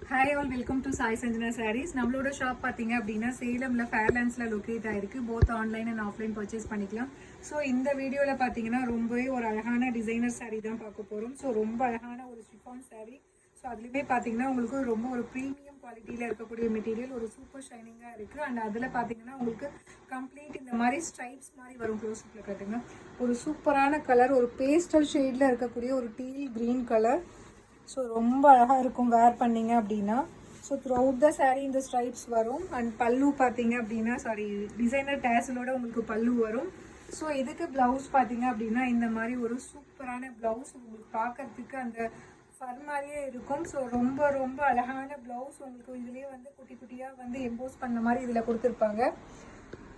Hi all, welcome to Sai Sanjana Sarees. நம்மளோட shop பாத்தீங்க அப்படின்னா சேலம்ல ஃபேர்லாண்ட்ஸ்ல லொகேட் ஆயிருக்கு. Both online and offline purchase பண்ணிக்கலாம். ஸோ இந்த வீடியோல பாத்தீங்கன்னா ரொம்பவே ஒரு அழகான டிசைனர் saree தான் பார்க்க போறோம். ஸோ ரொம்ப அழகான ஒரு ஷிஃபான் saree. ஸோ அதுலேயுமே பார்த்தீங்கன்னா உங்களுக்கு ரொம்ப ஒரு ப்ரீமியம் குவாலிட்டியில் இருக்கக்கூடிய மெட்டீரியல் ஒரு சூப்பர் ஷைனிங்காக இருக்குது. அண்ட் அதில் பார்த்தீங்கன்னா உங்களுக்கு கம்ப்ளீட் இந்த மாதிரி ஸ்ட்ரைப்ஸ் மாதிரி வரும். க்ளோஸ்அப்பில் காட்டுங்க. ஒரு சூப்பரான கலர், ஒரு பேஸ்டல் ஷேடில் இருக்கக்கூடிய ஒரு டீல் க்ரீன் கலர். ஸோ ரொம்ப அழகாக இருக்கும் வேர் பண்ணிங்க அப்படின்னா. ஸோ த்ரூஅவுட் த சாரீ இந்த ஸ்ட்ரைப்ஸ் வரும். அண்ட் பல்லு பார்த்தீங்க அப்படின்னா டிசைனர் டேசலோட உங்களுக்கு பல்லு வரும். ஸோ இதுக்கு ப்ளவுஸ் பார்த்தீங்க அப்படின்னா இந்த மாதிரி ஒரு சூப்பரான ப்ளவுஸ் உங்களுக்கு பார்க்கறதுக்கு அந்த ஃபர் மாதிரியே இருக்கும். ஸோ ரொம்ப ரொம்ப அழகான ப்ளவுஸ் உங்களுக்கு இதுலேயே வந்து குட்டி குட்டியாக வந்து எம்போஸ் பண்ண மாதிரி இதில் கொடுத்துருப்பாங்க.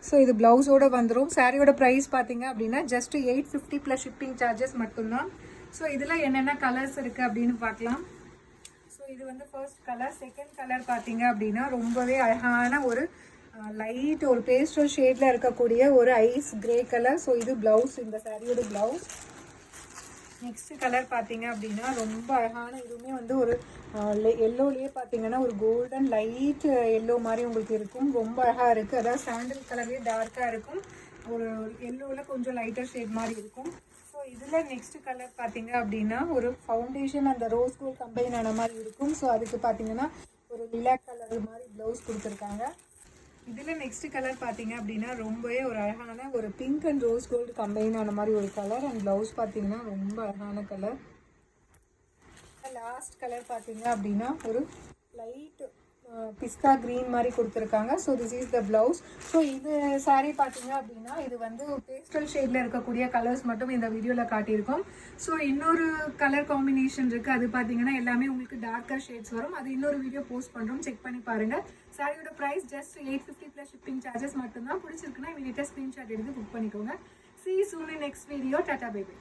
ஸோ இது ப்ளவுஸோடு வந்துடும். சாரியோட ப்ரைஸ் பார்த்தீங்க அப்படின்னா ஜஸ்ட் 850 ப்ளஸ் ஷிப்பிங் சார்ஜஸ் மட்டும்தான். ஸோ இதில் என்னென்ன கலர்ஸ் இருக்குது அப்படின்னு பார்க்கலாம். ஸோ இது வந்து ஃபர்ஸ்ட் கலர். செகண்ட் கலர் பார்த்தீங்க அப்படின்னா ரொம்பவே அழகான ஒரு லைட் ஒரு பேஸ்டல் ஷேடில் இருக்கக்கூடிய ஒரு ஐஸ் கிரே கலர். ஸோ இது ப்ளவுஸ், இந்த சாரியோட ப்ளவுஸ். நெக்ஸ்ட் கலர் பார்த்தீங்க அப்படின்னா ரொம்ப அழகான, இதுவுமே வந்து ஒரு எல்லோலேயே பார்த்தீங்கன்னா ஒரு கோல்டன் லைட் எல்லோ மாதிரி உங்களுக்கு இருக்கும். ரொம்ப அழகாக இருக்குது. அதாவது சாண்டில் கலர்லேயே டார்க்காக இருக்கும். ஒரு எல்லோவில் கொஞ்சம் லைட்டர் ஷேட் மாதிரி இருக்கும். ஸோ இதில் நெக்ஸ்ட் கலர் பார்த்தீங்க அப்படின்னா ஒரு ஃபவுண்டேஷன் அந்த ரோஸ் கோல்ட் கம்பைன் ஆன மாதிரி இருக்கும். ஸோ அதுக்கு பார்த்தீங்கன்னா ஒரு லிலாக் கலர் மாதிரி ப்ளவுஸ் கொடுத்துருக்காங்க. இதில் நெக்ஸ்ட் கலர் பார்த்தீங்க அப்படின்னா ரொம்பவே ஒரு அழகான ஒரு pink and rose gold combine ஆன மாதிரி ஒரு கலர். அண்ட் ப்ளவுஸ் பார்த்தீங்கன்னா ரொம்ப அழகான கலர். லாஸ்ட் கலர் பார்த்தீங்க அப்படின்னா ஒரு லைட் பிஸ்கா க்ரீன் மாதிரி கொடுத்துருக்காங்க. So this is the blouse. So இது சாரீ பார்த்தீங்க அப்படின்னா இது வந்து பேஸ்டல் ஷேடில் இருக்கக்கூடிய கலர்ஸ் மட்டும் இந்த வீடியோவில் காட்டியிருக்கோம். ஸோ இன்னொரு கலர் காம்பினேஷன் இருக்குது. அது பார்த்தீங்கன்னா எல்லாமே உங்களுக்கு டார்க்கர் ஷேட்ஸ் வரும். அது இன்னொரு வீடியோ போஸ்ட் பண்ணுறோம், செக் பண்ணி பாருங்கள். சாரியோட price just 850 plus shipping charges மட்டும்தான். பிடிச்சிருக்குன்னா இமீடியட்டாக ஸ்க்ரீன்ஷாட் எடுத்து புக் பண்ணிக்கோங்க. See you soon in next video. Tata, bye bye.